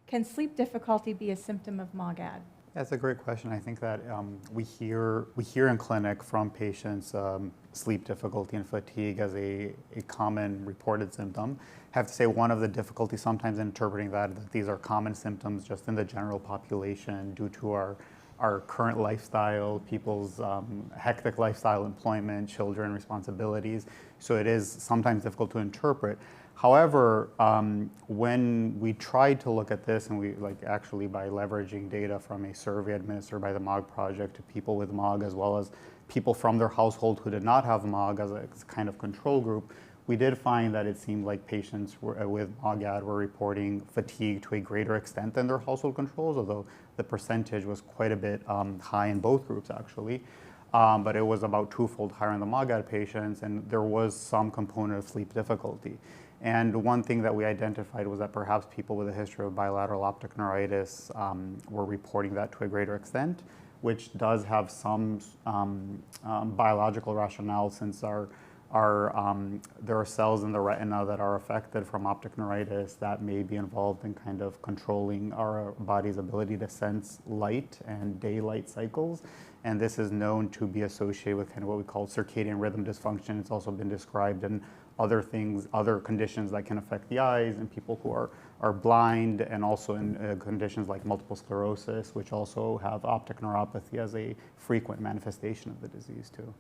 Can sleep difficulty be a symptom of MOGAD? That's a great question. I think that we hear in clinic from patients sleep difficulty and fatigue as a common reported symptom. I have to say one of the difficulties sometimes in interpreting that these are common symptoms just in the general population due to our current lifestyle, people's hectic lifestyle, employment, children, responsibilities. So it is sometimes difficult to interpret. However, when we tried to look at this, and we actually by leveraging data from a survey administered by the MOG project to people with MOG as well as people from their household who did not have MOG as a kind of control group, we did find that it seemed like patients with MOGAD were reporting fatigue to a greater extent than their household controls, although the percentage was quite a bit high in both groups actually. But it was about twofold higher in the MOGAD patients, and there was some component of sleep difficulty. And one thing that we identified was that perhaps people with a history of bilateral optic neuritis were reporting that to a greater extent, which does have some biological rationale since there are cells in the retina that are affected from optic neuritis that may be involved in kind of controlling our body's ability to sense light and daylight cycles. And this is known to be associated with kind of what we call circadian rhythm dysfunction. It's also been described in other conditions that can affect the eyes in people who are blind, and also in conditions like multiple sclerosis, which also have optic neuropathy as a frequent manifestation of the disease too.